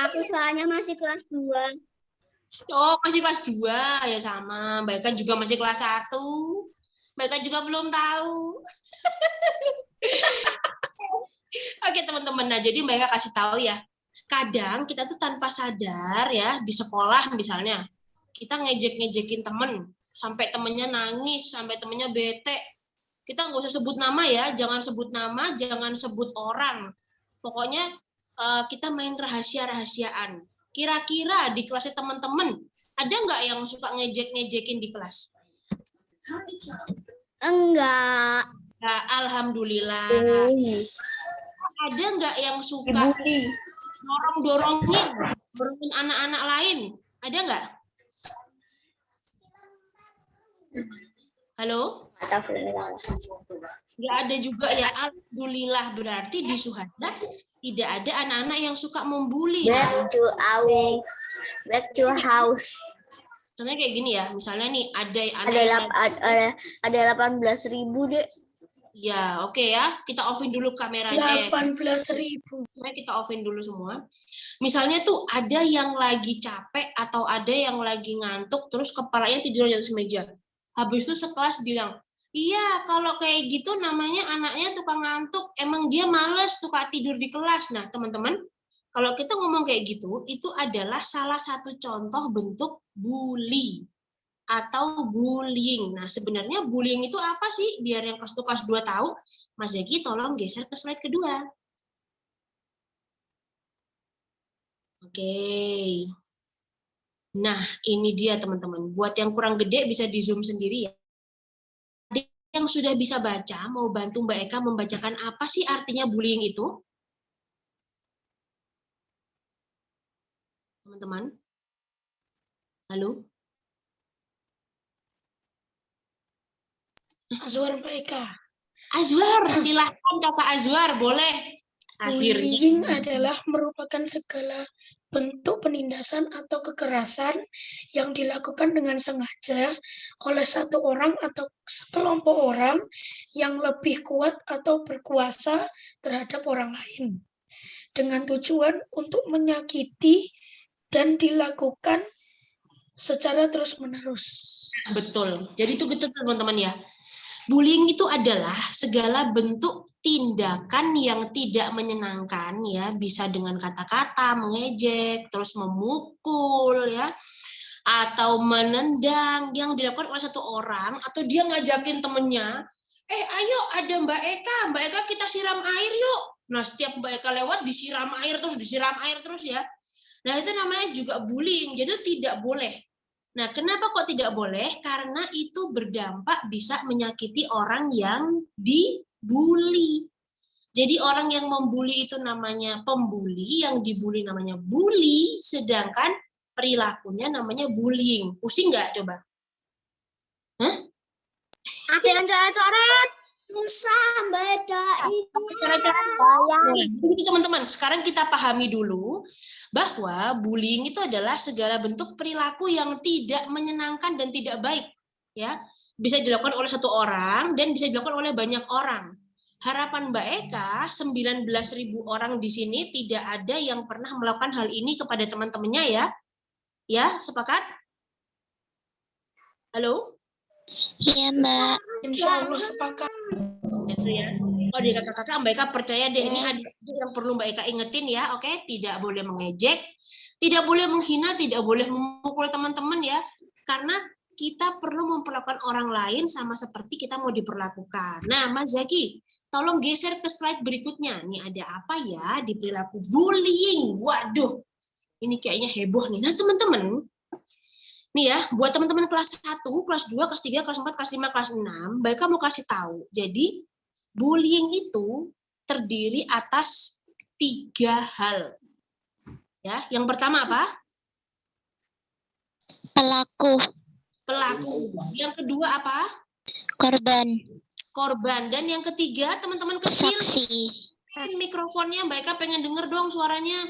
Aku soalnya masih kelas 2. Oh, masih kelas 2 ya sama. Mbak Eka juga masih kelas 1. Mbak Eka juga belum tahu. Oke, teman-teman. Nah, jadi Mbak Eka kasih tahu ya. Kadang kita tuh tanpa sadar ya, di sekolah misalnya, kita ngejek-ngejekin temen, sampai temennya nangis, sampai temennya bete. Kita nggak usah sebut nama ya, jangan sebut nama, jangan sebut orang. Pokoknya kita main rahasia-rahasiaan. Kira-kira di kelasnya teman-teman, ada nggak yang suka ngejek-ngejekin di kelas? Enggak. Nah, alhamdulillah. Ada nggak yang suka dorongin anak-anak lain? Ada nggak? Halo? Nggak ada juga ya. Alhamdulillah, berarti di Suhada tidak ada anak-anak yang suka membuli. Back to house. Contohnya kayak gini ya, misalnya nih Ada 18.000 deh. Ya, oke ya. Kita offin dulu kameranya. 18.000. Kita offin dulu semua. Misalnya tuh ada yang lagi capek atau ada yang lagi ngantuk, terus kepalanya tidur di atas meja. Habis itu sekelas bilang, iya kalau kayak gitu namanya anaknya tukang ngantuk, emang dia males suka tidur di kelas. Nah teman-teman, kalau kita ngomong kayak gitu, itu adalah salah satu contoh bentuk bully atau bullying. Nah sebenarnya bullying itu apa sih? Biar yang kelas 1, kelas 2 tahu, Mas Zaki tolong geser ke slide kedua. Oke. Nah, ini dia teman-teman. Buat yang kurang gede bisa di zoom sendiri ya. Ada yang sudah bisa baca, mau bantu Mbak Eka membacakan apa sih artinya bullying itu? Teman-teman? Halo? Azwar Mbak Eka. Azwar, silahkan Kakak Azwar, boleh. Bullying adalah merupakan segala bentuk penindasan atau kekerasan yang dilakukan dengan sengaja oleh satu orang atau sekelompok orang yang lebih kuat atau berkuasa terhadap orang lain dengan tujuan untuk menyakiti dan dilakukan secara terus-menerus. Betul. Jadi itu gitu teman-teman ya. Bullying itu adalah segala bentuk tindakan yang tidak menyenangkan ya, bisa dengan kata-kata, mengejek, terus memukul ya, atau menendang yang dilakukan oleh satu orang, atau dia ngajakin temennya, ayo ada Mbak Eka kita siram air yuk. Nah setiap Mbak Eka lewat disiram air terus ya. Nah itu namanya juga bullying, jadi tidak boleh. Nah kenapa kok tidak boleh? Karena itu berdampak bisa menyakiti orang yang dibully. Jadi orang yang membuli itu namanya pembuli, yang dibully namanya bully, sedangkan perilakunya namanya bullying. Pusing nggak coba? Hah? Ada yang coret-coret. Susah bedain. Cara-cara jadi teman-teman, sekarang kita pahami dulu bahwa bullying itu adalah segala bentuk perilaku yang tidak menyenangkan dan tidak baik. Ya, bisa dilakukan oleh satu orang dan bisa dilakukan oleh banyak orang. Harapan Mbak Eka, 19.000 orang di sini tidak ada yang pernah melakukan hal ini kepada teman-temannya ya. Ya, sepakat? Halo? Iya, Mbak. Insya Allah sepakat. Itu ya. Oh, di kakak-kakak Mbak Eka percaya deh, ini ada yang perlu Mbak Eka ingetin ya. Oke, tidak boleh mengejek, tidak boleh menghina, tidak boleh memukul teman-teman ya. Karena kita perlu memperlakukan orang lain sama seperti kita mau diperlakukan. Nah, Mas Zaki, tolong geser ke slide berikutnya. Nih ada apa ya di perilaku bullying? Waduh, ini kayaknya heboh nih. Nah, teman-teman, nih ya, buat teman-teman kelas 1, kelas 2, kelas 3, kelas 4, kelas 5, kelas 6, Mbak Eka mau kasih tahu. Jadi, bullying itu terdiri atas 3 hal. Ya, yang pertama apa? Pelaku. Yang kedua apa? Korban. Dan yang ketiga, teman-teman kecil. Saksi. Mikrofonnya, Mbak Eka pengen denger dong suaranya.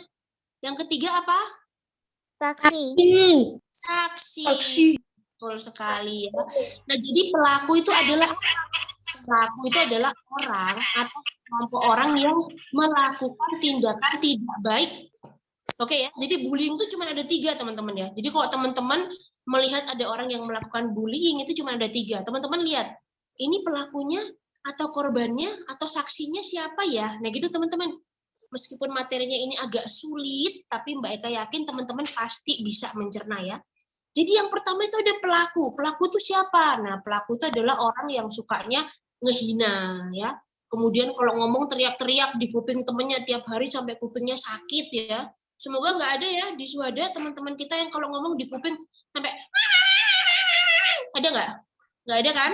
Yang ketiga apa? Saksi. Betul sekali ya. Nah, jadi pelaku itu adalah orang atau kelompok orang yang melakukan tindakan tidak baik Oke ya, jadi bullying itu cuma ada 3 teman-teman ya. Jadi kalau teman-teman melihat ada orang yang melakukan bullying itu cuma ada 3. Teman-teman lihat, ini pelakunya atau korbannya atau saksinya siapa ya? Nah gitu teman-teman. Meskipun materinya ini agak sulit, tapi Mbak Eka yakin teman-teman pasti bisa mencerna ya. Jadi yang pertama itu ada pelaku. Pelaku itu siapa? Nah pelaku itu adalah orang yang sukanya ngehina ya. Kemudian kalau ngomong teriak-teriak di kuping temennya tiap hari sampai kupingnya sakit ya. Semoga nggak ada ya di Suhada teman-teman kita yang kalau ngomong di kuping sampai ada nggak? Nggak ada kan?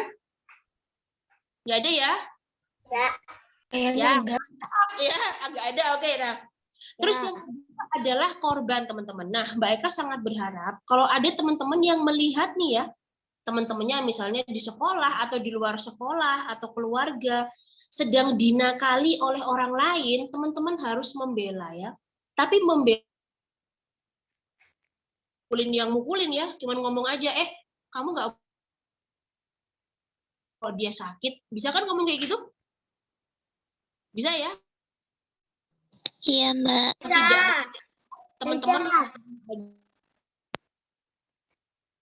Nggak ada ya? Kayaknya Ya, enggak. ya agak ada. Oke, nah. Terus yang kedua adalah korban teman-teman. Nah, Mbak Eka sangat berharap kalau ada teman-teman yang melihat nih ya, teman-temannya misalnya di sekolah atau di luar sekolah atau keluarga sedang dinakali oleh orang lain, teman-teman harus membela ya. Tapi membela yang mukulin ya, cuman ngomong aja, kamu nggak kalau dia sakit, bisa kan ngomong kayak gitu? Bisa ya? Iya, Mbak. Tidak, teman-teman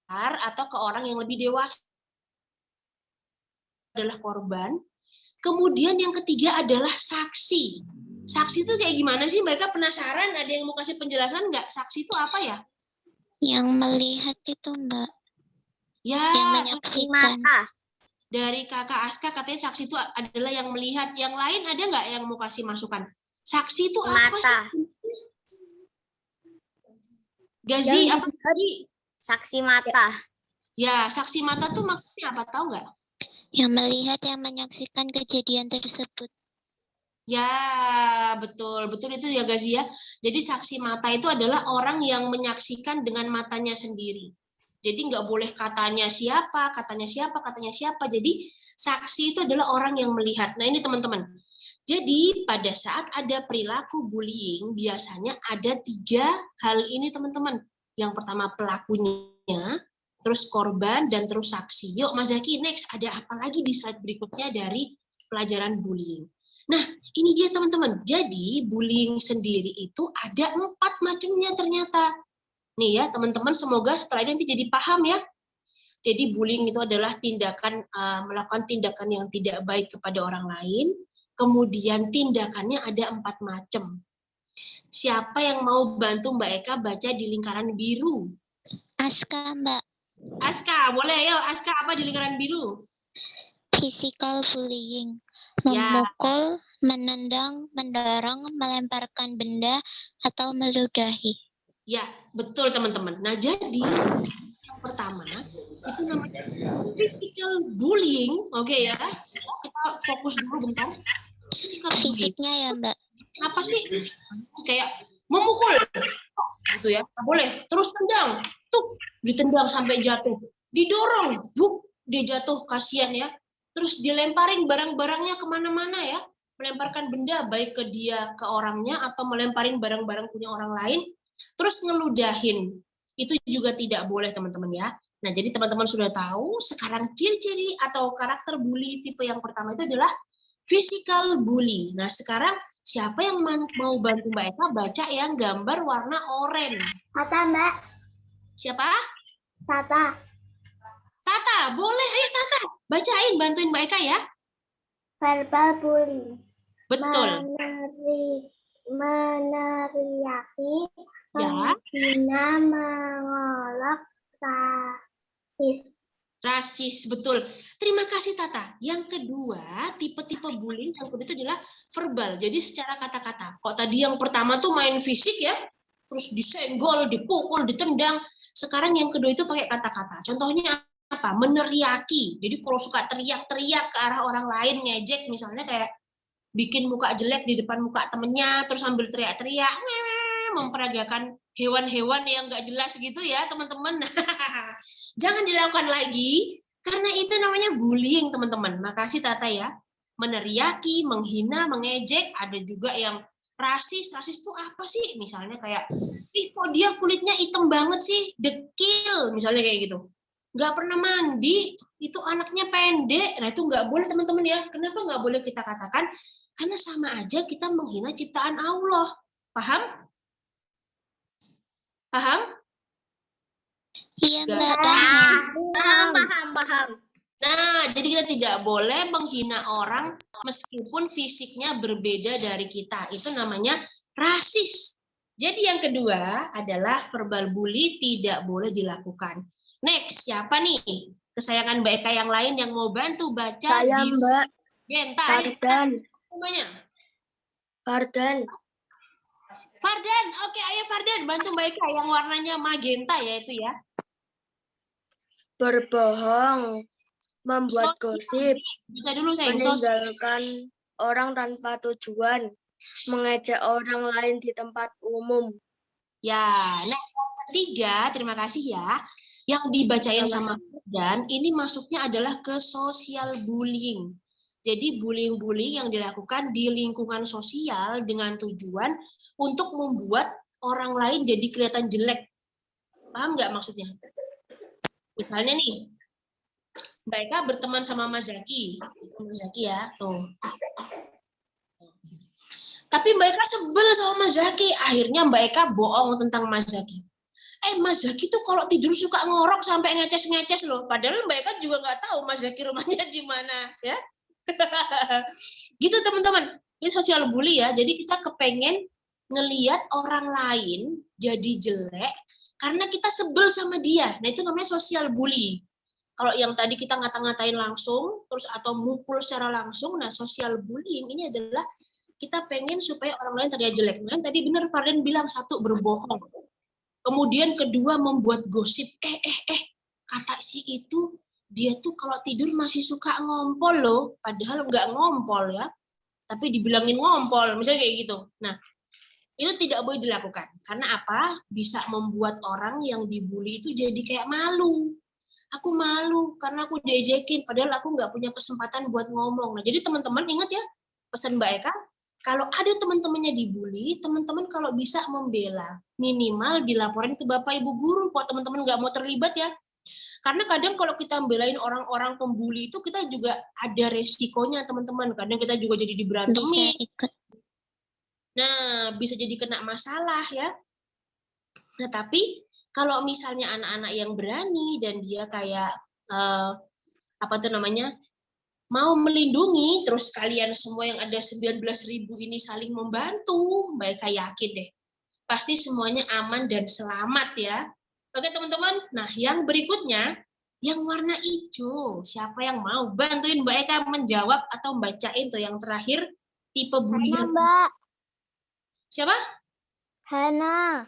atau ke orang yang lebih dewasa adalah korban. Kemudian yang ketiga adalah saksi. Saksi itu kayak gimana sih? Mereka penasaran, ada yang mau kasih penjelasan nggak? Saksi itu apa ya? Yang melihat itu, Mbak. Ya, Yang menyaksikan. dari Kakak Aska katanya saksi itu adalah yang melihat. Yang lain ada nggak yang mau kasih masukan? Saksi itu apa sih? Gazi, apa tadi? Saksi mata. Ya, saksi mata tuh maksudnya apa? Tahu nggak? Yang melihat, yang menyaksikan kejadian tersebut. Ya, betul. Betul itu ya, Gazi ya. Jadi saksi mata itu adalah orang yang menyaksikan dengan matanya sendiri. Jadi nggak boleh katanya siapa, katanya siapa, katanya siapa. Jadi saksi itu adalah orang yang melihat. Nah ini teman-teman. Jadi pada saat ada perilaku bullying, biasanya ada 3 hal ini teman-teman. Yang pertama pelakunya, terus korban, dan terus saksi. Yuk Mas Zaki, next. Ada apa lagi di slide berikutnya dari pelajaran bullying? Nah, ini dia teman-teman. Jadi bullying sendiri itu ada 4 macamnya ternyata. Nih ya, teman-teman semoga setelah ini nanti jadi paham ya. Jadi bullying itu adalah tindakan melakukan tindakan yang tidak baik kepada orang lain. Kemudian tindakannya ada 4 macam. Siapa yang mau bantu Mbak Eka baca di lingkaran biru? Aska, Mbak. Aska, boleh yuk. Aska apa di lingkaran biru? Physical bullying. Memukul, menendang, mendorong, melemparkan benda, atau meludahi. Ya, betul teman-teman. Nah, jadi yang pertama itu namanya physical bullying. Oke ya. Kita fokus dulu bentar. Physical bullying. Fisiknya ya, Mbak. Apa sih? Kayak memukul. Gitu ya. Nggak boleh. Terus tendang. Tuh, ditendang sampai jatuh. Didorong. Buk, dia jatuh. Kasihan ya. Terus dilemparin barang-barangnya kemana-mana ya. Melemparkan benda baik ke dia, ke orangnya, atau melemparin barang-barang punya orang lain. Terus ngeludahin. Itu juga tidak boleh teman-teman ya. Nah, jadi teman-teman sudah tahu sekarang ciri-ciri atau karakter bully tipe yang pertama itu adalah physical bully. Nah, sekarang siapa yang mau bantu Mbak Eka baca yang gambar warna oranye? Tata, Mbak. Siapa? Tata. Tata, boleh. Ayo Tata, bacain, bantuin Mbak Eka ya. Verbal bullying. Betul. Meneriaki, Ya. menghina, mengolok, Rasis, betul. Terima kasih Tata. Yang kedua, tipe-tipe bullying yang kedua itu adalah verbal. Jadi secara kata-kata. Kok tadi yang pertama tuh main fisik ya, terus disenggol, dipukul, ditendang. Sekarang yang kedua itu pakai kata-kata. Contohnya apa? Meneriaki. Jadi kalau suka teriak-teriak ke arah orang lain, ngejek misalnya kayak bikin muka jelek di depan muka temennya, terus sambil teriak-teriak, memperagakan hewan-hewan yang nggak jelas gitu ya teman-teman. Jangan dilakukan lagi, karena itu namanya bullying teman-teman. Makasih Tata ya. Meneriaki, menghina, mengejek, ada juga yang rasis. Rasis itu apa sih? Misalnya kayak, ih kok dia kulitnya hitam banget sih, dekil, misalnya kayak gitu. Nggak pernah mandi, itu anaknya pendek. Nah itu nggak boleh teman-teman ya. Kenapa nggak boleh kita katakan? Karena sama aja kita menghina ciptaan Allah. Paham? Paham? Iya, Nggak. Mbak, paham. Paham. Nah, jadi kita tidak boleh menghina orang meskipun fisiknya berbeda dari kita. Itu namanya rasis. Jadi yang kedua adalah verbal bully tidak boleh dilakukan. Next, siapa nih? Kesayangan Mbak Eka yang lain yang mau bantu baca Saya di Mbak Genta. Fardan. Semuanya. Fardan. Fardan, oke, ayo Fardan bantu Mbak Eka yang warnanya magenta ya itu ya. Berbohong, membuat Sosial. gosip, Baca dulu sayang. Sosial. meninggalkan orang tanpa tujuan, mengejek orang lain di tempat umum. Ya, nah yang ketiga, terima kasih ya. Yang dibacain sama Fardan ini masuknya adalah ke social bullying. Jadi bullying-bullying yang dilakukan di lingkungan sosial dengan tujuan untuk membuat orang lain jadi kelihatan jelek. Paham nggak maksudnya? Misalnya nih, Mbak Eka berteman sama Mas Zaki. Itu Mas Zaki ya, tuh. Tapi Mbak Eka sebel sama Mas Zaki. Akhirnya Mbak Eka bohong tentang Mas Zaki. Mas Zaki tuh kalau tidur suka ngorok sampai ngeces-ngeces loh. Padahal Mbak Eka juga nggak tahu Mas Zaki rumahnya di mana, ya. Gitu teman-teman. Ini sosial bully ya. Jadi kita kepengen ngelihat orang lain jadi jelek karena kita sebel sama dia. Nah itu namanya sosial bully. Kalau yang tadi kita ngata-ngatain langsung, terus atau mukul secara langsung, nah sosial bullying ini adalah kita pengen supaya orang lain terlihat jelek. Nah, tadi benar Fardan bilang, satu, berbohong. Kemudian kedua, membuat gosip. Kata si itu, dia tuh kalau tidur masih suka ngompol loh. Padahal nggak ngompol ya. Tapi dibilangin ngompol, misalnya kayak gitu. Nah, itu tidak boleh dilakukan. Karena apa? Bisa membuat orang yang dibully itu jadi kayak malu. Aku malu karena aku diejekin. Padahal aku nggak punya kesempatan buat ngomong. Nah, jadi teman-teman ingat ya, pesan Mbak Eka, kalau ada teman-temannya dibully, teman-teman kalau bisa membela. Minimal dilaporin ke Bapak Ibu Guru, kalau teman-teman nggak mau terlibat ya. Karena kadang kalau kita belain orang-orang pembuli itu, kita juga ada resikonya teman-teman. Kadang kita juga jadi diberantemin. Bisa ikut. Nah, bisa jadi kena masalah ya. Nah, tapi kalau misalnya anak-anak yang berani dan dia kayak mau melindungi, terus kalian semua yang ada 19.000 ini saling membantu, Mbak Eka yakin deh, pasti semuanya aman dan selamat ya. Oke teman-teman, nah yang berikutnya, yang warna hijau, siapa yang mau bantuin Mbak Eka menjawab atau bacain tuh yang terakhir, tipe bulian. Mbak. Siapa? Hana.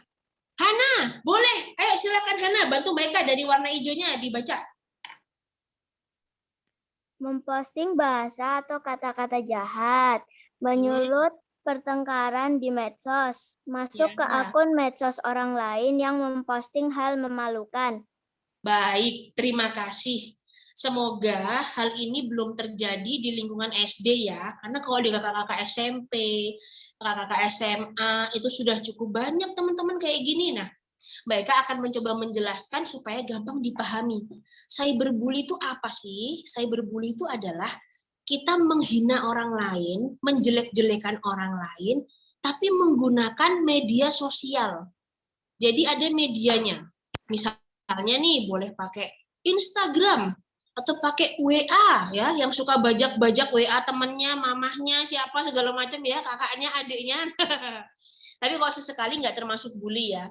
Hana, boleh. Ayo silakan Hana, bantu Mbak Eka dari warna hijaunya dibaca. Memposting bahasa atau kata-kata jahat, menyulut pertengkaran di medsos, masuk ke akun medsos orang lain yang memposting hal memalukan. Baik, terima kasih. Semoga hal ini belum terjadi di lingkungan SD ya, karena kalau di kakak-kakak SMP, kakak-kakak SMA itu sudah cukup banyak teman-teman kayak gini. Nah, Mbak Eka akan mencoba menjelaskan supaya gampang dipahami. Cyberbully itu apa sih? Cyberbully itu adalah kita menghina orang lain, menjelek-jelekan orang lain, tapi menggunakan media sosial. Jadi ada medianya. Misalnya nih, boleh pakai Instagram, atau pakai WA ya, yang suka bajak-bajak WA temennya, mamahnya, siapa segala macam ya, kakaknya, adiknya. Tapi kalau sesekali nggak termasuk bully ya.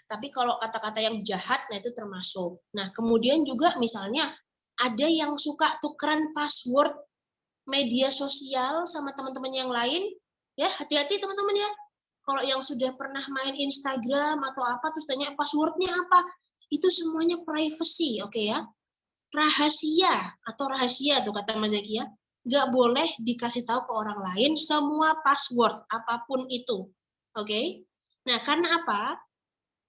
Tapi kalau kata-kata yang jahat, nah itu termasuk. Nah, kemudian juga misalnya ada yang suka tukeran password media sosial sama teman-teman yang lain, ya hati-hati teman-teman ya. Kalau yang sudah pernah main Instagram atau apa, terus tanya passwordnya apa, itu semuanya privacy, oke ya. Rahasia atau rahasia tuh kata Mas Zaki ya, nggak boleh dikasih tahu ke orang lain semua password apapun itu, oke. Nah, karena apa?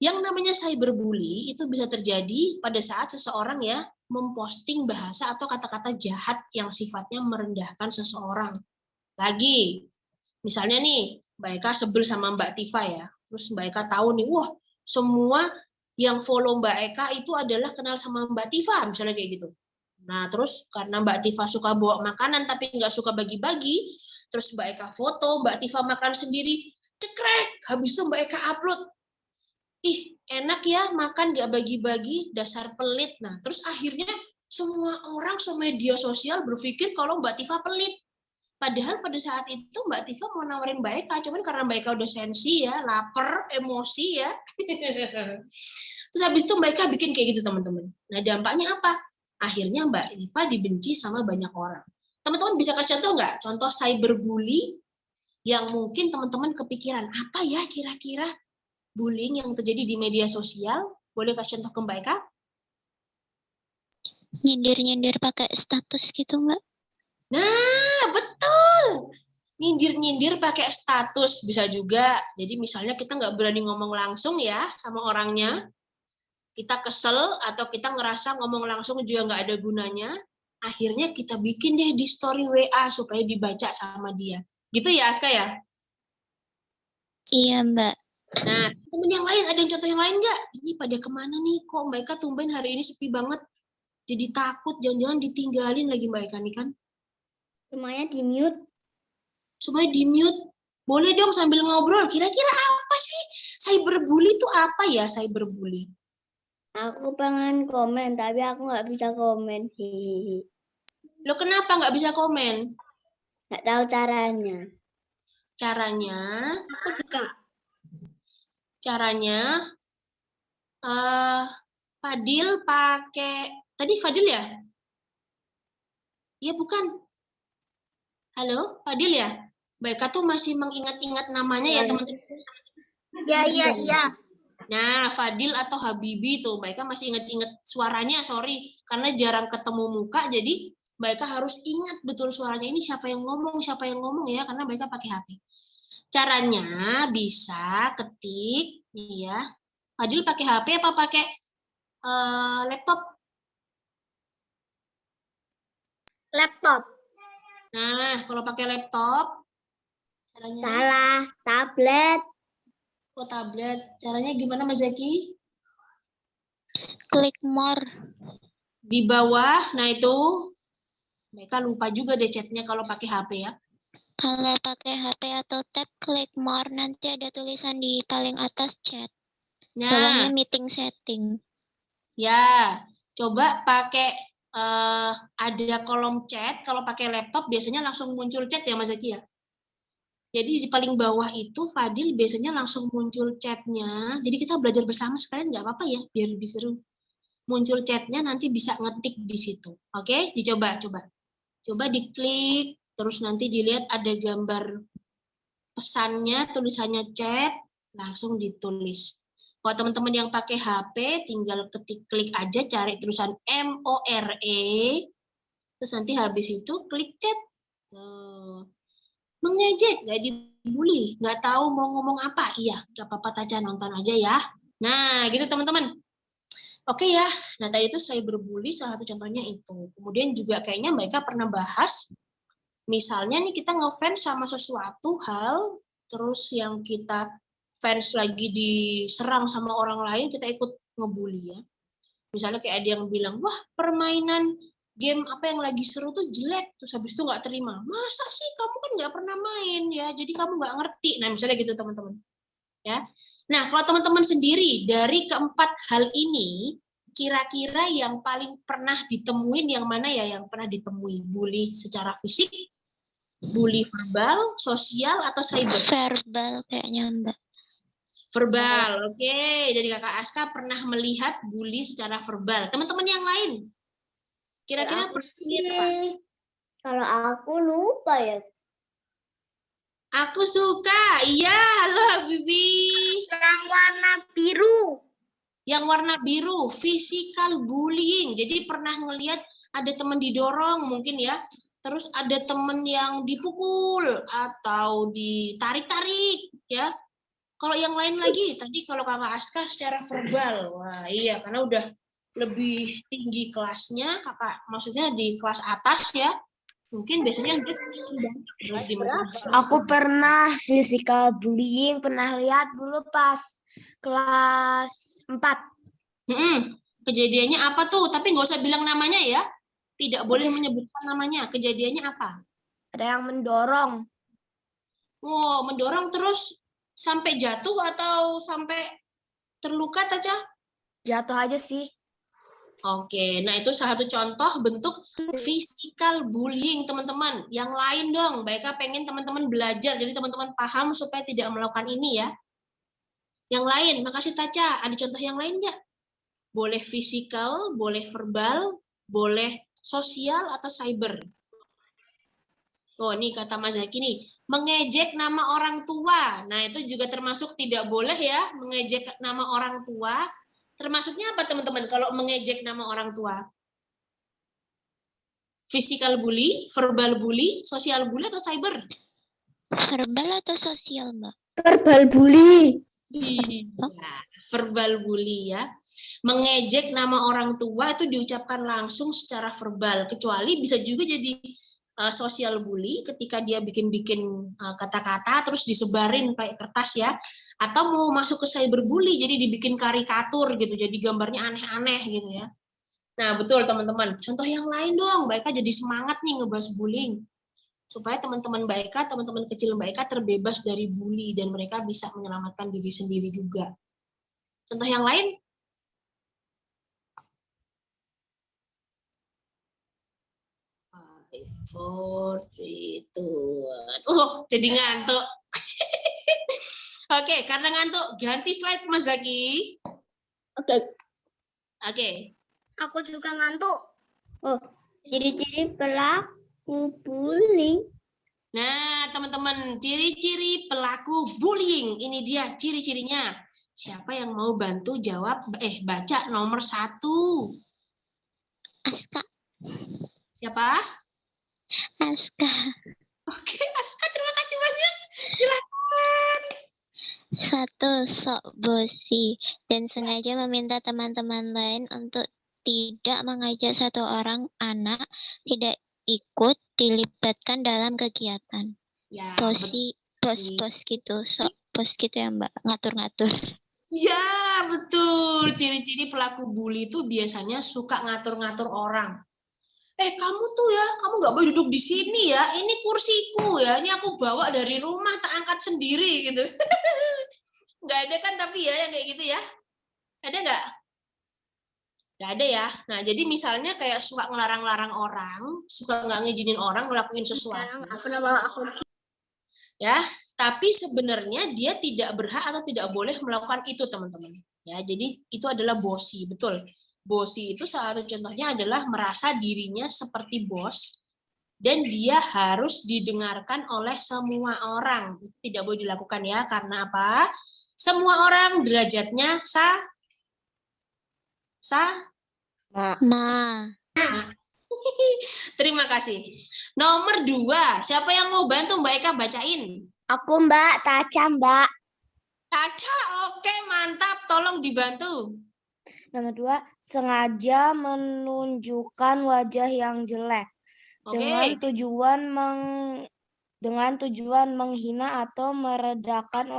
Yang namanya cyberbully itu bisa terjadi pada saat seseorang ya memposting bahasa atau kata-kata jahat yang sifatnya merendahkan seseorang. Lagi, misalnya nih, Mbak Eka sebel sama Mbak Tifa ya, terus Mbak Eka tahu nih, wah semua yang follow Mbak Eka itu adalah kenal sama Mbak Tifa, misalnya kayak gitu. Nah, terus karena Mbak Tifa suka bawa makanan tapi nggak suka bagi-bagi, terus Mbak Eka foto, Mbak Tifa makan sendiri, cekrek, habis itu Mbak Eka upload. Ih, enak ya makan nggak bagi-bagi, dasar pelit. Nah, terus akhirnya semua orang media sosial berpikir kalau Mbak Tifa pelit. Padahal pada saat itu Mbak Tifa mau nawarin Mbak Eka, cuman karena Mbak Eka udah sensi ya, lapar, emosi ya. Terus habis itu Mbak Eka bikin kayak gitu teman-teman. Nah dampaknya apa? Akhirnya Mbak Tifa dibenci sama banyak orang. Teman-teman bisa kasih contoh nggak? Contoh cyberbully yang mungkin teman-teman kepikiran, apa ya kira-kira bullying yang terjadi di media sosial? Boleh kasih contoh ke Mbak Eka? Nyindir-nyindir pakai status gitu, Mbak. Nah, betul. Nyindir-nyindir pakai status bisa juga. Jadi misalnya kita nggak berani ngomong langsung ya sama orangnya. Kita kesel atau kita ngerasa ngomong langsung juga nggak ada gunanya. Akhirnya kita bikin deh di story WA supaya dibaca sama dia. Gitu ya, Aska ya? Iya, Mbak. Nah, temen yang lain, ada yang contoh yang lain nggak? Ini pada kemana nih? Kok Mbak Eka tumben hari ini sepi banget? Jadi takut, jangan-jangan ditinggalin lagi Mbak Eka nih kan? Semuanya di-mute. Semuanya di-mute. Boleh dong sambil ngobrol. Kira-kira apa sih? Cyberbully itu apa ya cyberbully? Aku pengen komen, tapi aku nggak bisa komen. Hihihi. Lo kenapa nggak bisa komen? Nggak tahu caranya. Caranya, Aku juga. Fadil pakai, tadi Fadil ya? Iya bukan. Halo, Fadil ya? Mbak Eka tuh masih mengingat-ingat namanya ya teman-teman. Iya. Nah, Fadil atau Habibi tuh, Mbak Eka masih ingat-ingat suaranya, sorry. Karena jarang ketemu muka, jadi Mbak Eka harus ingat betul suaranya ini siapa yang ngomong ya, karena Mbak Eka pakai HP. Caranya bisa ketik, ya. Fadil pakai HP apa pakai laptop? Laptop. Nah, kalau pakai laptop, caranya? Salah. Tablet. Oh, tablet. Caranya gimana, Mas Zaki? Klik more. Di bawah, nah itu. Mereka lupa juga deh chatnya kalau pakai HP ya. Kalau pakai HP atau tab, klik more. Nanti ada tulisan di paling atas chat. Nah, Bawahnya meeting setting. ya. Coba pakai ada kolom chat. Kalau pakai laptop biasanya langsung muncul chat ya, Mas Zaki ya. Jadi di paling bawah itu Fadil biasanya langsung muncul chatnya. Jadi kita belajar bersama sekalian nggak apa-apa ya, biar lebih seru. Muncul chatnya nanti bisa ngetik di situ. Oke, dicoba, coba. Coba diklik, terus nanti dilihat ada gambar pesannya, tulisannya chat, langsung ditulis. Kalau teman-teman yang pakai HP, tinggal klik aja, cari tulisan MORE, terus nanti habis itu klik chat. Mengejek, nggak dibully, nggak tahu mau ngomong apa, iya, nggak apa-apa aja, nonton aja ya. Nah, gitu teman-teman. Oke ya, nah tadi itu saya berbully, salah satu contohnya itu. Kemudian juga kayaknya mereka pernah bahas, misalnya nih kita ngefans sama sesuatu hal, terus yang kita fans lagi diserang sama orang lain, kita ikut ngebully ya. Misalnya kayak ada yang bilang, wah permainan game apa yang lagi seru tuh jelek, terus habis itu nggak terima. Masa sih kamu kan nggak pernah main ya, jadi kamu nggak ngerti. Nah misalnya gitu teman-teman. Ya. Nah kalau teman-teman sendiri dari keempat hal ini, kira-kira yang paling pernah ditemuin yang mana ya yang pernah ditemui? Bully secara fisik, bully verbal, sosial, atau cyber? Verbal kayaknya, Mbak. Verbal, oke. Dari Kakak Aska pernah melihat bully secara verbal. Teman-teman yang lain, kira-kira pernah lihat apa? Kalau aku lupa ya. Aku suka, iya, halo Habibi. Yang warna biru. Yang warna biru, physical bullying. Jadi pernah ngelihat ada teman didorong mungkin ya, terus ada teman yang dipukul atau ditarik-tarik ya. Kalau yang lain lagi, tadi kalau Kakak Aska secara verbal, wah iya karena udah lebih tinggi kelasnya, Kakak maksudnya di kelas atas ya, mungkin biasanya Aku pernah physical bullying, pernah lihat dulu pas kelas 4. Kejadiannya apa tuh? Tapi nggak usah bilang namanya ya. Tidak boleh menyebutkan namanya. Kejadiannya apa? Ada yang mendorong. Oh, mendorong terus sampai jatuh atau sampai terluka Taca? Jatuh aja sih. Oke, nah itu salah satu contoh bentuk physical bullying teman-teman. Yang lain dong, Baika pengen teman-teman belajar, jadi teman-teman paham supaya tidak melakukan ini ya. Yang lain, makasih Taca. Ada contoh yang lain nggak? Boleh physical, boleh verbal, boleh sosial atau cyber. Oh, nih kata Mas Zaki nih, mengejek nama orang tua. Nah, itu juga termasuk tidak boleh ya, mengejek nama orang tua. Termasuknya apa teman-teman kalau mengejek nama orang tua? Physical bully, verbal bully, sosial bully atau cyber? Verbal atau sosial, Mbak? Verbal bully. Iya, verbal bully ya. Mengejek nama orang tua itu diucapkan langsung secara verbal, kecuali bisa juga jadi sosial bully ketika dia bikin-bikin kata-kata terus disebarin kayak kertas ya, atau mau masuk ke cyberbully jadi dibikin karikatur gitu, jadi gambarnya aneh-aneh gitu ya. Nah betul teman-teman, contoh yang lain dong, Baika jadi semangat nih ngebahas bullying supaya teman-teman Baika, teman-teman kecil Baika terbebas dari bully dan mereka bisa menyelamatkan diri sendiri juga. Contoh yang lain? Jadi ngantuk. Oke, karena ngantuk, ganti slide Mas Zaki. Oke. Aku juga ngantuk. Ciri-ciri pelaku bullying. Nah, teman-teman, ciri-ciri pelaku bullying. Ini dia ciri-cirinya. Siapa yang mau bantu jawab? Baca nomor 1. Aska. Siapa? Aska. Oke, Aska, terima kasih banyak. Silakan. 1. Sok bosi dan sengaja meminta teman-teman lain untuk tidak mengajak satu orang anak tidak ikut dilibatkan dalam kegiatan. Ya, Bosi, bos-bos gitu, sok bos gitu ya Mbak, ngatur-ngatur. ya, betul. Ciri-ciri pelaku bully itu biasanya suka ngatur-ngatur orang. Kamu tuh ya, kamu nggak boleh duduk di sini ya. Ini kursiku ya. Ini aku bawa dari rumah, tak angkat sendiri gitu. Nggak ada kan tapi ya yang kayak gitu ya? Ada nggak? Nggak ada ya. Nah, jadi misalnya kayak suka ngelarang-larang orang, suka nggak ngizinin orang ngelakuin sesuatu. Ya, tapi sebenarnya dia tidak berhak atau tidak boleh melakukan itu, teman-teman. Ya, jadi itu adalah bosi, betul. Bosi itu salah satu contohnya adalah merasa dirinya seperti bos dan dia harus didengarkan oleh semua orang. Itu tidak boleh dilakukan ya, karena apa? Semua orang derajatnya Ma. Terima kasih. Nomor 2, siapa yang mau bantu Mbak Eka bacain? Aku Mbak, Taca Mbak. Caca, oke mantap, tolong dibantu. Nomor 2, sengaja menunjukkan wajah yang jelek dengan tujuan menghina atau merendahkan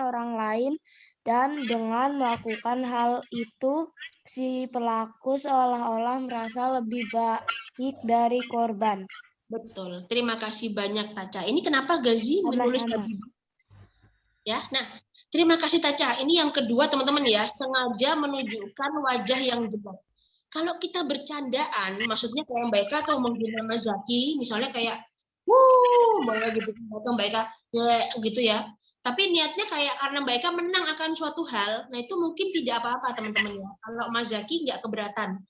orang lain, dan dengan melakukan hal itu si pelaku seolah-olah merasa lebih baik dari korban. Betul. Terima kasih banyak Taca. Ini kenapa Gazi menulis tadi? Ya, nah, terima kasih Taca. Ini yang kedua teman-teman ya, sengaja menunjukkan wajah yang jelek. Kalau kita bercandaan, maksudnya kayak Mbak Eka atau menghina Mas Zaki, misalnya kayak, Mbak Eka gitu, Mbak Eka gitu ya. Tapi niatnya kayak karena Mbak Eka menang akan suatu hal, nah itu mungkin tidak apa-apa teman-teman ya. Kalau Mas Zaki nggak keberatan.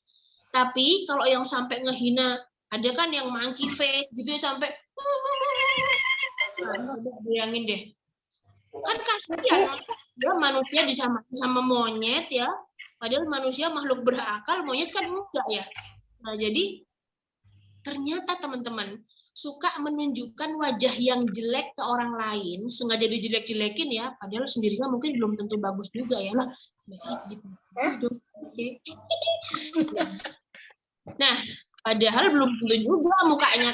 Tapi kalau yang sampai ngehina, ada kan yang monkey face gitu ya sampai, nah, bayangin deh. Kan kasihan ya manusia disamakan sama monyet ya, padahal manusia makhluk berakal, monyet kan enggak ya. Nah jadi ternyata teman-teman suka menunjukkan wajah yang jelek ke orang lain, sengaja dijelek-jelekin ya, padahal sendirinya mungkin belum tentu bagus juga ya lah. Nah padahal belum tentu juga mukanya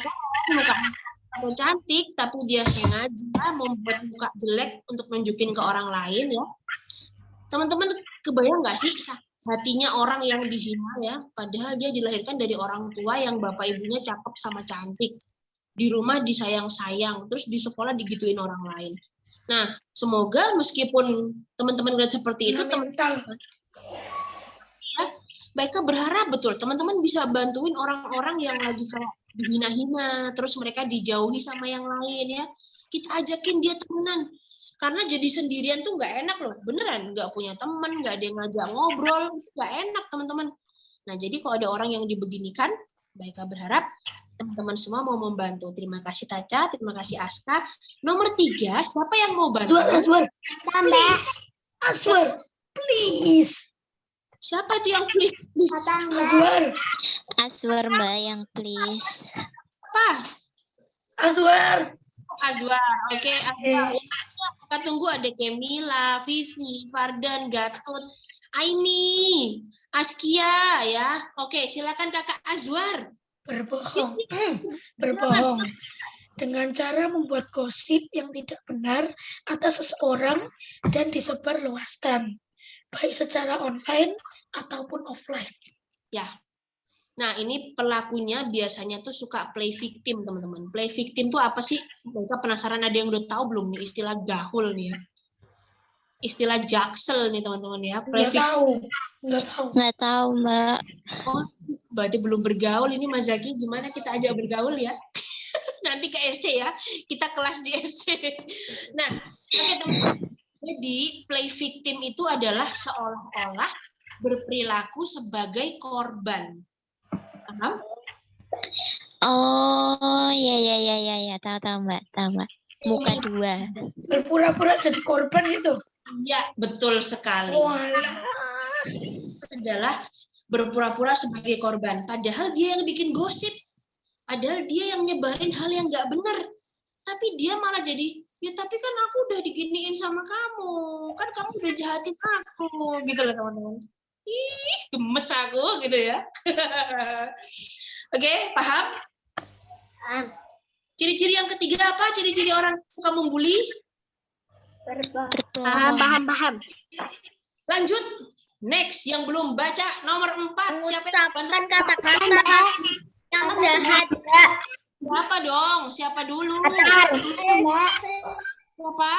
cantik, tapi dia sengaja membuat muka jelek untuk nunjukin ke orang lain ya. Teman-teman kebayang nggak sih hatinya orang yang dihina ya, padahal dia dilahirkan dari orang tua yang bapak ibunya cakep sama cantik, di rumah disayang-sayang, terus di sekolah digituin orang lain. Nah, semoga meskipun teman-teman lihat seperti itu, teman-teman ya, mereka berharap betul teman-teman bisa bantuin orang-orang yang lagi kayak dihina-hina, terus mereka dijauhi sama yang lain ya. Kita ajakin dia temenan. Karena jadi sendirian tuh nggak enak loh, beneran. Nggak punya teman, nggak ada yang ngajak ngobrol, nggak enak teman-teman. Nah, jadi kalau ada orang yang dibeginikan, mereka berharap teman-teman semua mau membantu. Terima kasih Taca, terima kasih Aska. Nomor 3, siapa yang mau bantu? Aswar, please. Aswar, please. Siapa itu yang please? Aswar, Aswar Mbak yang please. Apa? Aswar. Azwar, oke. Azwar. Kita tunggu ada Kemila, Vivi, Fardan, Gatut, Aini, Askia ya. Oke, silakan Kakak Azwar. Berbohong. Berbohong. Dengan cara membuat gosip yang tidak benar atas seseorang dan disebarluaskan, baik secara online ataupun offline. Ya. Nah, ini pelakunya biasanya tuh suka play victim, teman-teman. Play victim tuh apa sih? Mereka penasaran, ada yang udah tahu belum nih istilah gahul nih ya? Istilah jaksel nih, teman-teman ya. Play victim. Nggak tahu Mbak. Oh, berarti belum bergaul ini Mas Zaki. Gimana kita ajak bergaul ya? Nanti ke SC ya. Kita kelas di SC. Nah, oke teman-teman. Jadi, play victim itu adalah seolah-olah berperilaku sebagai korban. Paham? Oh, ya, tahu Mbak, Muka 2. Berpura-pura jadi korban itu. Ya, betul sekali. Walah. Adalah berpura-pura sebagai korban. Padahal dia yang bikin gosip. Padahal dia yang nyebarin hal yang nggak benar. Tapi dia malah jadi, ya tapi kan aku udah diginiin sama kamu. Kan kamu udah jahatin aku. Gitu loh teman-teman. Ih, gemes aku gitu ya. Oke, paham? Paham. Ciri-ciri yang ketiga apa? Ciri-ciri orang suka membuli? Berbohong. Paham. Lanjut. Next, yang belum baca nomor 4. Siapa yang bantu? Mengucapkan kata-kata yang jahat. Siapa dong? Siapa dulu? Siapa?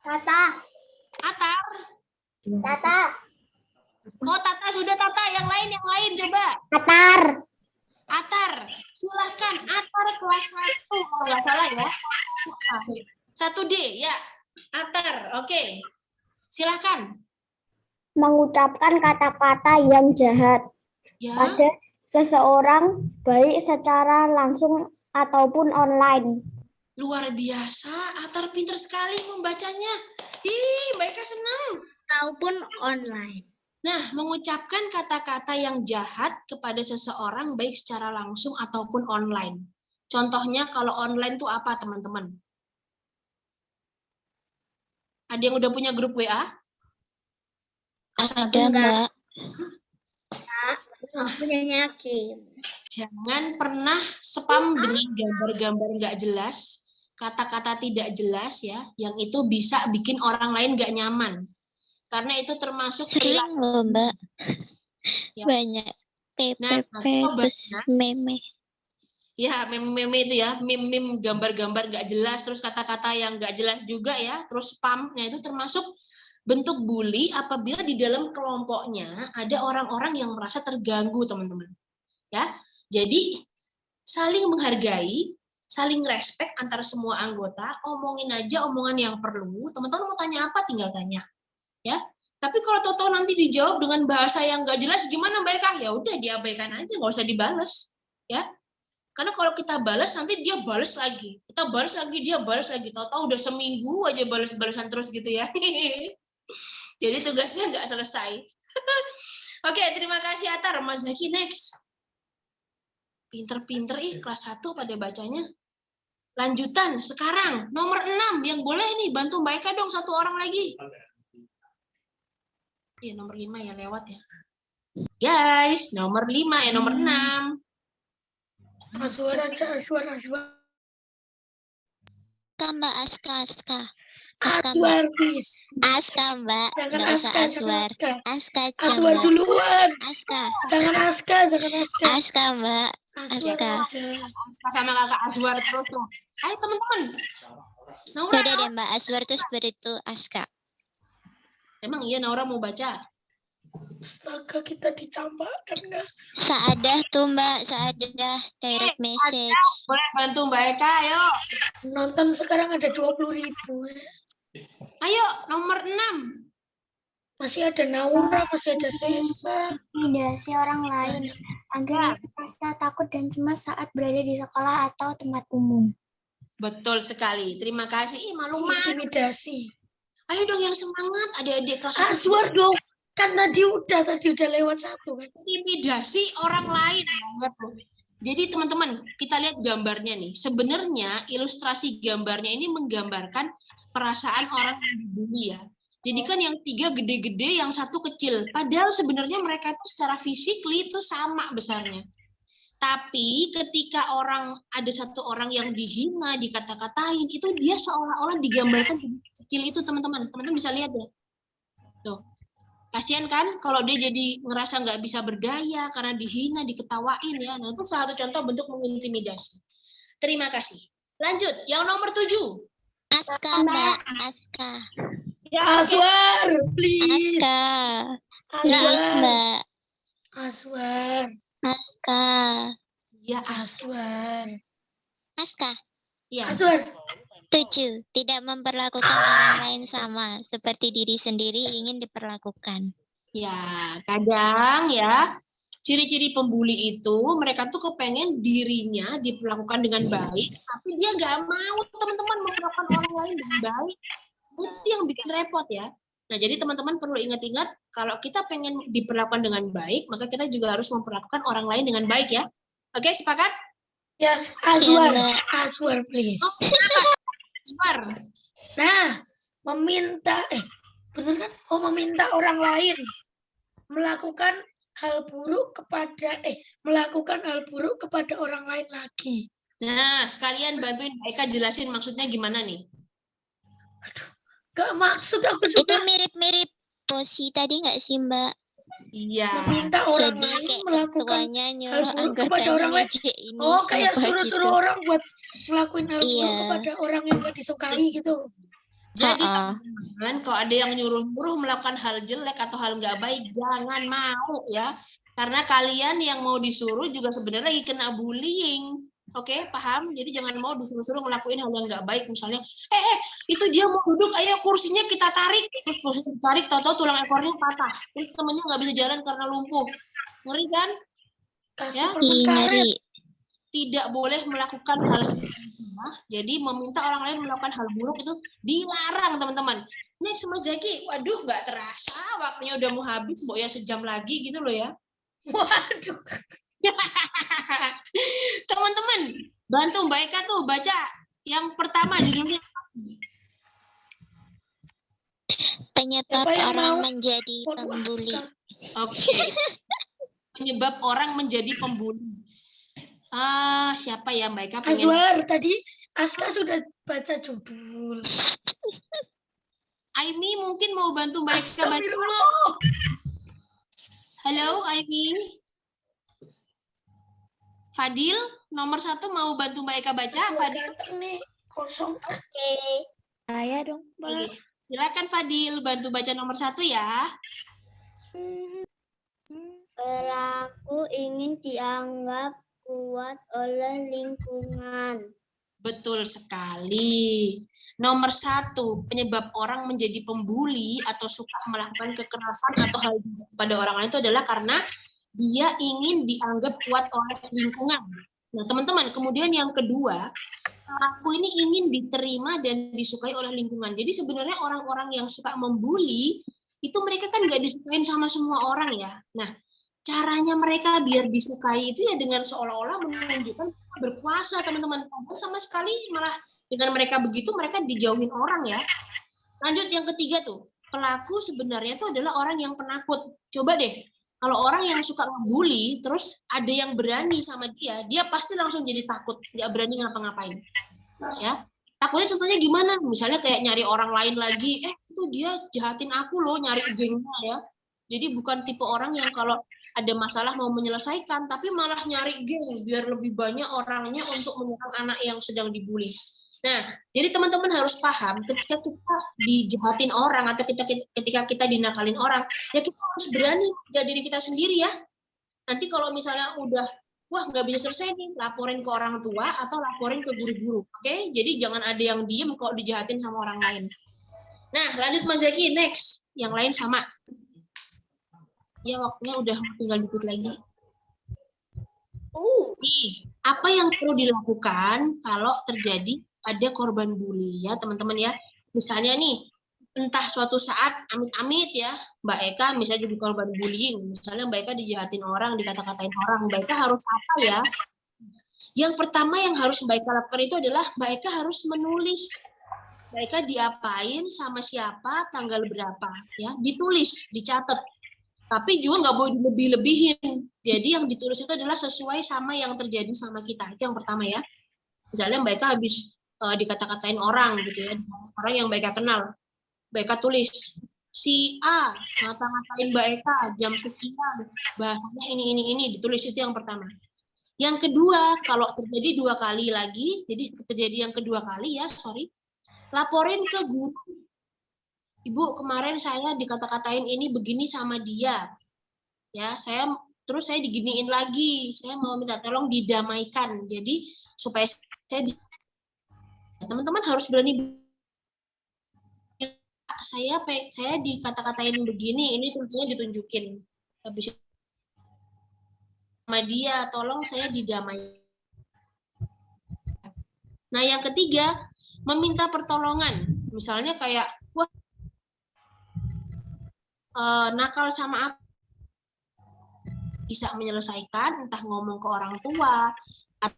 Tata. Atar. Oh, Tata sudah Tata. Yang lain coba. Atar. Silahkan. Atar kelas 1 kalau nggak salah ya. 1D ya. Atar. Oke. Silahkan. Mengucapkan kata-kata yang jahat Ya. pada seseorang baik secara langsung ataupun online. Luar biasa. Atar pintar sekali membacanya. Ih, mereka senang. Ataupun online. Nah, mengucapkan kata-kata yang jahat kepada seseorang baik secara langsung ataupun online. Contohnya kalau online tuh apa, teman-teman? Ada yang udah punya grup WA? Ada Mbak. Punyanya Kim. Jangan pernah spam dengan gambar-gambar nggak jelas, kata-kata tidak jelas ya, yang itu bisa bikin orang lain nggak nyaman. Karena itu termasuk Sering loh Mbak. Ya. Banyak. PPP terus meme. Ya, meme itu ya, meme gambar-gambar nggak jelas, terus kata-kata yang nggak jelas juga ya, terus spam. Nah, itu termasuk bentuk bully apabila di dalam kelompoknya ada orang-orang yang merasa terganggu, teman-teman. Ya, jadi saling menghargai, saling respect antara semua anggota, omongin aja omongan yang perlu. Teman-teman mau tanya apa, tinggal tanya. Ya, tapi kalau tahu-tahu nanti dijawab dengan bahasa yang nggak jelas, gimana mereka? Ya udah diabaikan aja, nggak usah dibales. Ya, karena kalau kita balas nanti dia balas lagi, kita balas lagi, dia balas lagi. Tahu-tahu udah seminggu aja balas-balasan terus gitu ya. Jadi tugasnya nggak selesai. Oke, terima kasih Atar. Mas Zaki next. Pinter-pinter kelas 1 pada bacanya. Lanjutan sekarang nomor 6 yang boleh nih bantu Mbak Eka dong, satu orang lagi. Iya, nomor 5 ya lewat ya. Guys, nomor 5 ya, nomor 6. Aswar aja, Aswar. Mbak Aska. Aswar, please. Aska Mbak. Jangan Nggak usah Aska, jangan Aswar. Aska. Aska Aswar Mbak. duluan. Aska. Jangan Aska. Aska Mbak. Aswar Aska. aja. Sama kakak Azwar terus tuh. Ayo teman-teman. Naura, Beda deh Mbak, Aswar itu seperti itu Aska. emang iya Naura mau baca? Astaga, kita dicampakkan nggak? Saadah tuh Mbak, Saadah direct message. Boleh bantu Mbak Eka, ayo. Nonton sekarang ada 20.000. Ayo, nomor 6. Masih ada Naura, masih ada Sesa. Intimidasi orang lain agar merasa takut dan cemas saat berada di sekolah atau tempat umum. Betul sekali. Terima kasih. Ih, malu-malu. Intimidasi. Ayo dong yang semangat, adik-adik kelas 1. Aswar dong. Kan tadi udah lewat 1 kan. Intimidasi orang lain. Jadi teman-teman, kita lihat gambarnya nih. Sebenarnya ilustrasi gambarnya ini menggambarkan perasaan orang yang dibully ya. Jadi kan yang 3 gede-gede, yang 1 kecil. Padahal sebenarnya mereka itu secara fisikly itu sama besarnya. Tapi ketika ada 1 orang yang dihina, dikata-katain, itu dia seolah-olah digambarkan kecil itu teman-teman. Teman-teman bisa lihat ya. Tuh. Kasihan kan kalau dia jadi ngerasa nggak bisa berdaya karena dihina, diketawain ya. Nah itu salah satu contoh bentuk mengintimidasi. Terima kasih. Lanjut, yang nomor 7. Aska Mbak, Aska. Ya, Aswar, please. Aska. Please Aswar. Mbak, Aswar. Aska. Ya, Aswar. Aska. ya. Aswar. 7. Tidak memperlakukan orang lain sama seperti diri sendiri ingin diperlakukan. Ya, kadang ya ciri-ciri pembuli itu mereka tuh kepengen dirinya diperlakukan dengan baik, tapi dia nggak mau teman-teman memperlakukan orang lain dengan baik. Itu yang bikin repot ya. Nah, jadi teman-teman perlu ingat-ingat kalau kita pengen diperlakukan dengan baik, maka kita juga harus memperlakukan orang lain dengan baik ya. Oke, sepakat? Ya, Aswar. Ya, Mbak. Aswar, please. Aswar. Nah, benar kan? Meminta orang lain melakukan hal buruk kepada orang lain lagi. Nah, sekalian bantuin Mbak Eka jelasin maksudnya gimana nih? Gak maksud aku Itu sudah mirip-mirip Posi tadi nggak sih Mbak? Iya. meminta orang Jadi lain kayak melakukan ketuanya hal nyuruh buruk kepada anggotanya orang lain. ngerjain Oh, kayak siapa suruh-suruh gitu. orang buat ngelakuin hal buruk Iya. kepada orang yang gak disukai gitu. Jadi Ha-ha. teman-teman, kalau ada yang nyuruh-nyuruh melakukan hal jelek atau hal nggak baik, jangan mau ya. Karena kalian yang mau disuruh juga sebenarnya lagi kena bullying. Oke, paham? Jadi jangan mau disuruh-suruh ngelakuin hal yang nggak baik. Misalnya, itu dia mau duduk, ayo kursinya kita tarik. Terus kursinya ditarik, tahu-tahu tulang ekornya patah. Terus temennya nggak bisa jalan karena lumpuh. Ngeri kan? Kasih Ya. permen Ih, karet. ngeri. Tidak boleh melakukan hal seperti itu. Jadi meminta orang lain melakukan hal buruk itu dilarang, teman-teman. Next, Mas Zaki. Waduh, nggak terasa. Waktunya udah mau habis, Mbok ya 1 jam lagi gitu loh ya. Waduh. Teman-teman, bantu Mbak Eka tuh baca yang pertama judulnya. Penyebab Siapa yang orang mau? menjadi Waduh, pembuli. Aska. Oke. Penyebab orang menjadi pembuli. Siapa ya Mbak Eka pengen? Aswar, tadi Aska sudah baca judul. Aimi mungkin mau bantu Mbak Eka baca. Astagfirullah. Halo Aimi. Fadil, nomor 1 mau bantu Mbak Eka baca. Fadil. Ganteng nih, kosong. Saya dong, Oke. Silakan Fadil, bantu baca nomor 1 ya. Perilaku ingin dianggap kuat oleh lingkungan. Betul sekali. Nomor 1, penyebab orang menjadi pembuli atau suka melakukan kekerasan atau hal pada orang lain itu adalah karena dia ingin dianggap kuat oleh lingkungan. Nah, teman-teman, kemudian yang kedua, pelaku ini ingin diterima dan disukai oleh lingkungan. Jadi sebenarnya orang-orang yang suka membuli, itu mereka kan nggak disukain sama semua orang ya. Nah, caranya mereka biar disukai itu ya dengan seolah-olah menunjukkan berkuasa, teman-teman. Sama sekali malah dengan mereka begitu, mereka dijauhin orang ya. Lanjut yang ketiga tuh, pelaku sebenarnya itu adalah orang yang penakut. Coba deh, kalau orang yang suka ngebully, terus ada yang berani sama dia pasti langsung jadi takut, nggak berani ngapa-ngapain. Ya, takutnya contohnya gimana? Misalnya kayak nyari orang lain lagi, itu dia jahatin aku loh, nyari gengnya ya. Jadi bukan tipe orang yang kalau ada masalah mau menyelesaikan, tapi malah nyari geng biar lebih banyak orangnya untuk menyerang anak yang sedang dibully. Nah, jadi teman-teman harus paham ketika kita dijahatin orang atau ketika kita dinakalin orang, ya kita harus berani menjaga diri kita sendiri ya. Nanti kalau misalnya udah, wah nggak bisa selesai nih, laporin ke orang tua atau laporin ke guru-guru. Oke? Jadi jangan ada yang diem kalau dijahatin sama orang lain. Nah, lanjut Mas Zaki, next. Yang lain sama. Ya, waktunya udah tinggal dikit lagi. Nih, apa yang perlu dilakukan kalau terjadi ada korban bully ya teman-teman ya. Misalnya nih, entah suatu saat amit-amit ya, Mbak Eka misalnya jadi korban bullying. Misalnya Mbak Eka dijahatin orang, dikata-katain orang. Mbak Eka harus apa ya? Yang pertama yang harus Mbak Eka lakukan itu adalah Mbak Eka harus menulis. Mbak Eka diapain, sama siapa, tanggal berapa. Ya, ditulis, dicatat. Tapi juga nggak boleh dilebih-lebihin. Jadi yang ditulis itu adalah sesuai sama yang terjadi sama kita. Itu yang pertama ya. Misalnya Mbak Eka habis dikata-katain orang gitu ya, orang yang Mbak Eka kenal. Mbak Eka tulis, si A ngata-ngatain Mbak Eka jam sekian, bahasanya ini, ditulis. Itu yang pertama. Yang kedua, kalau terjadi 2 kali lagi, jadi terjadi yang kedua kali ya, laporin ke guru. Ibu, kemarin saya dikata-katain ini begini sama dia. Ya, saya diginiin lagi. Saya mau minta tolong didamaikan. Jadi supaya teman-teman harus berani. Saya dikata-katain begini, ini tentunya ditunjukin. Habis sama dia, tolong saya didamaikan. Nah, yang ketiga, meminta pertolongan. Misalnya kayak, wah, nakal sama aku, bisa menyelesaikan, entah ngomong ke orang tua, atau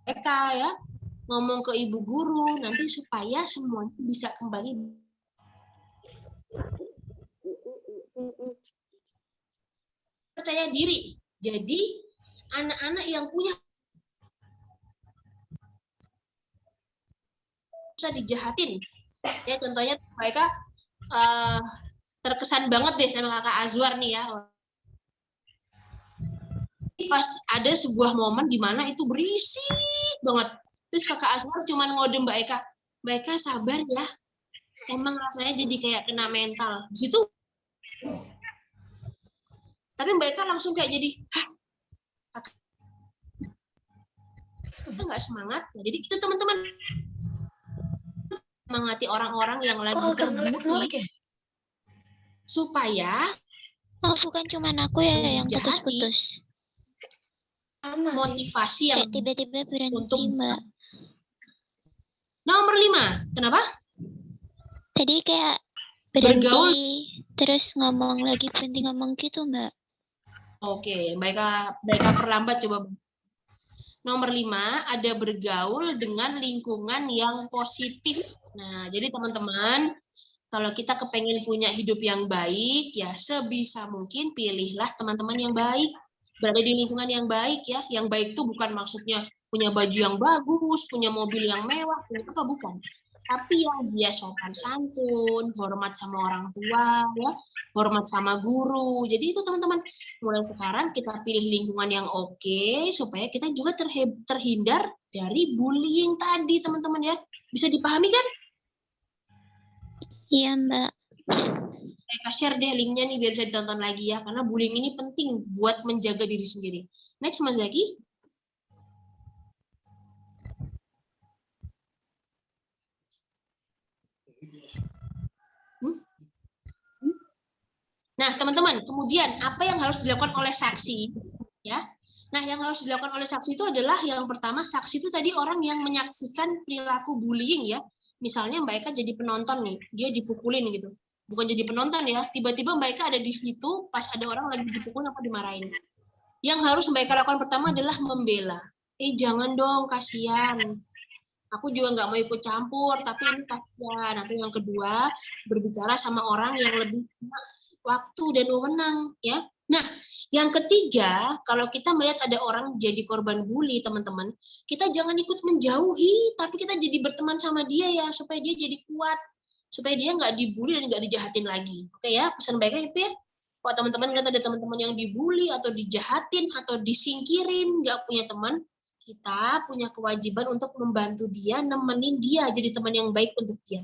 mereka ya, ngomong ke ibu guru, nanti supaya semuanya bisa kembali. Percaya diri. Jadi, anak-anak yang punya bisa dijahatin. Ya, contohnya mereka terkesan banget deh sama kakak Azwar nih ya. Pas ada sebuah momen di mana itu berisik banget. Terus kakak Azwar cuma ngode Mbak Eka. Mbak Eka sabar ya. Emang rasanya jadi kayak kena mental. Di situ. Tapi Mbak Eka langsung kayak jadi, hah? Kita nggak semangat. Nah, jadi kita teman-teman mengati orang-orang yang lagi terbully supaya bukan cuma aku ya yang putus-putus. Motivasi yang tiba-tiba berhenti untuk Mbak. Nomor 5, kenapa? Tadi kayak berhenti Bergaul. terus ngomong lagi, berhenti ngomong gitu Mbak. Oke, Mbak Eka perlambat coba. Nomor 5, ada bergaul dengan lingkungan yang positif. Nah, jadi teman-teman, kalau kita kepengen punya hidup yang baik, ya sebisa mungkin pilihlah teman-teman yang baik. Berada di lingkungan yang baik ya. Yang baik itu bukan maksudnya punya baju yang bagus, punya mobil yang mewah, apa bukan. Tapi yang dia sopan santun, hormat sama orang tua, ya, hormat sama guru. Jadi itu teman-teman, mulai sekarang kita pilih lingkungan yang oke, supaya kita juga terhindar dari bullying tadi, teman-teman ya. Bisa dipahami kan? Iya Mbak. Saya share deh linknya nih biar bisa ditonton lagi ya, karena bullying ini penting buat menjaga diri sendiri. Next, Mas Zaki. Nah, teman-teman, kemudian apa yang harus dilakukan oleh saksi? Ya, nah yang harus dilakukan oleh saksi itu adalah yang pertama, saksi itu tadi orang yang menyaksikan perilaku bullying ya. Misalnya Mbak Eka jadi penonton nih, dia dipukulin gitu. Bukan jadi penonton ya, tiba-tiba Mbak Eka ada di situ pas ada orang lagi dipukul apa dimarahin. Yang harus Mbak Eka lakukan pertama adalah membela. Jangan dong, kasihan. Aku juga nggak mau ikut campur, tapi ini kasihan. Atau yang kedua, berbicara sama orang yang lebih waktu dan wewenang ya. Nah, yang ketiga, kalau kita melihat ada orang jadi korban bully, teman-teman, kita jangan ikut menjauhi, tapi kita jadi berteman sama dia ya, supaya dia jadi kuat, supaya dia nggak dibully dan nggak dijahatin lagi. Oke ya, pesan baiknya itu ya. Kalau teman-teman lihat ada teman-teman yang dibully atau dijahatin atau disingkirin, nggak punya teman, kita punya kewajiban untuk membantu dia, nemenin dia, jadi teman yang baik untuk dia.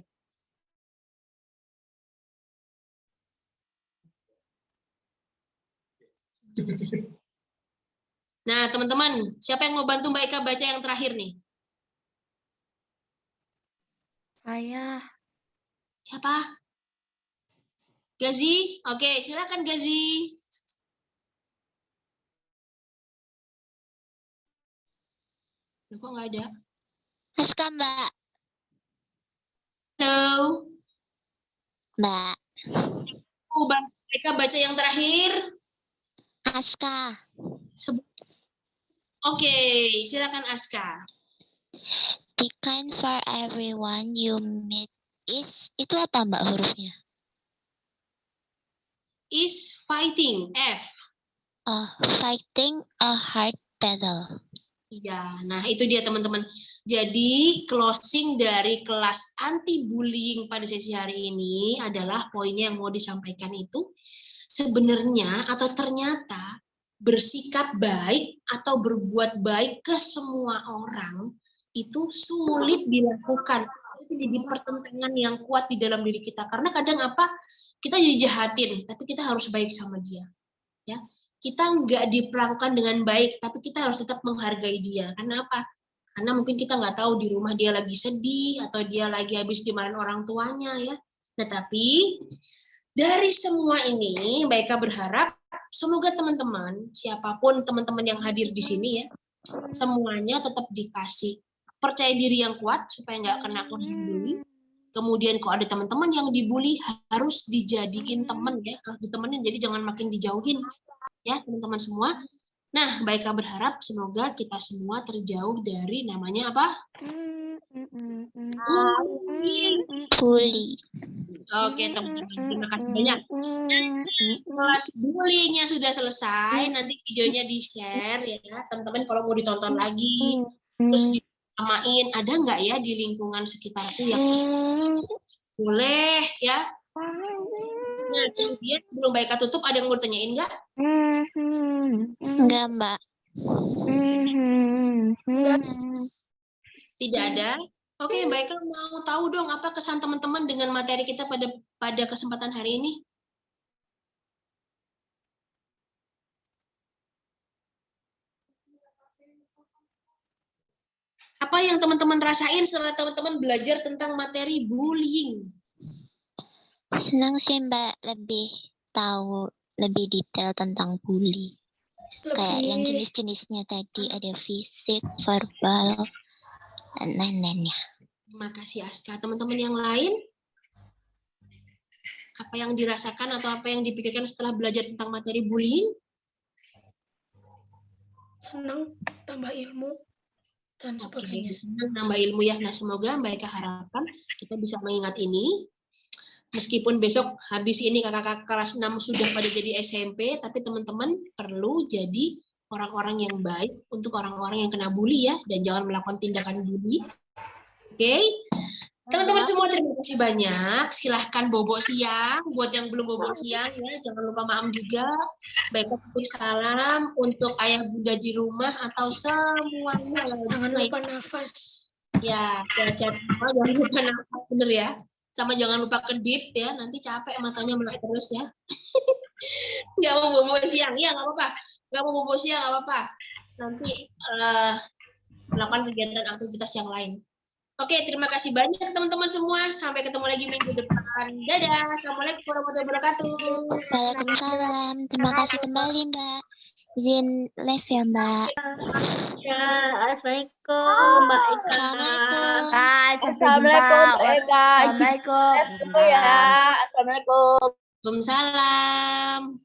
Nah, teman-teman, siapa yang mau bantu Mbak Eka baca yang terakhir nih? Saya. Siapa? Gazi? Oke, silakan Gazi. Loh, kok nggak ada? Aska, Mbak. Halo. Mbak. Mau bantu Eka baca yang terakhir? Aska. Oke, silakan Aska. Be kind for everyone you meet is, itu apa Mbak hurufnya? Is fighting, F. Fighting a hard battle. Iya, nah itu dia teman-teman. Jadi closing dari kelas anti bullying pada sesi hari ini adalah poinnya yang mau disampaikan itu sebenarnya atau ternyata bersikap baik atau berbuat baik ke semua orang itu sulit dilakukan. Itu jadi pertentangan yang kuat di dalam diri kita. Karena kadang apa? Kita dijahatin, tapi kita harus baik sama dia. Ya, kita nggak diperlakukan dengan baik, tapi kita harus tetap menghargai dia. Karena apa? Karena mungkin kita nggak tahu di rumah dia lagi sedih atau dia lagi habis dimarahin orang tuanya ya. Nah, tapi dari semua ini, Mbak Eka berharap semoga teman-teman, siapapun teman-teman yang hadir di sini ya, semuanya tetap dikasih percaya diri yang kuat supaya nggak kena korban bully. Kemudian kalau ada teman-teman yang dibully harus dijadiin teman ya, harus ditemenin, jadi jangan makin dijauhin ya teman-teman semua. Nah, Mbak Eka berharap semoga kita semua terjauh dari namanya apa? Bully. Oke teman-teman, terima kasih banyak. Kelas bullyingnya sudah selesai, nanti videonya di-share ya teman-teman kalau mau ditonton lagi. Terus disamain, ada nggak ya di lingkungan sekitarku yang boleh ya? Nah, kemudian sebelum Mbak Eka tutup, ada yang mau ditanyain nggak? Enggak, Mbak. Tidak ada? Oke, Mbak Eka mau tahu dong apa kesan teman-teman dengan materi kita pada kesempatan hari ini? Apa yang teman-teman rasain setelah teman-teman belajar tentang materi bullying? Senang sih Mbak, lebih tahu lebih detail tentang bully. Kayak yang jenis-jenisnya tadi ada fisik, verbal, dan lain-lainnya. Terima kasih Aska. Teman-teman yang lain? Apa yang dirasakan atau apa yang dipikirkan setelah belajar tentang materi bullying? Senang, tambah ilmu, dan sebagainya. Senang nambah ilmu ya. Nah, semoga Mbak Eka harapkan kita bisa mengingat ini. Meskipun besok habis ini kakak-kakak kelas 6 sudah pada jadi SMP, tapi teman-teman perlu jadi orang-orang yang baik untuk orang-orang yang kena bully ya, dan jangan melakukan tindakan bully. Oke? Teman-teman semua terima kasih banyak. Silahkan bobo siang. Buat yang belum bobo siang ya, jangan lupa maam juga. Baik, titip salam untuk ayah bunda di rumah atau semuanya. Jangan lupa nafas. Ya, sehat-sehat semua. Jangan lupa nafas, bener ya. Sama jangan lupa kedip ya, nanti capek matanya melek terus ya. Nggak mau bobo siang, ya nggak apa-apa. Nggak mau bobo siang, nggak apa-apa. Nanti melakukan kegiatan aktivitas yang lain. Oke, terima kasih banyak teman-teman semua. Sampai ketemu lagi minggu depan. Dadah. Assalamualaikum warahmatullahi wabarakatuh. Waalaikumsalam. Terima kasih kembali Mbak. Izin live ya Mbak. Ya, assalamualaikum Mbak Eka. Assalamualaikum. Assalamualaikum, Eka. Assalamualaikum. Assalamualaikum. Waalaikumsalam.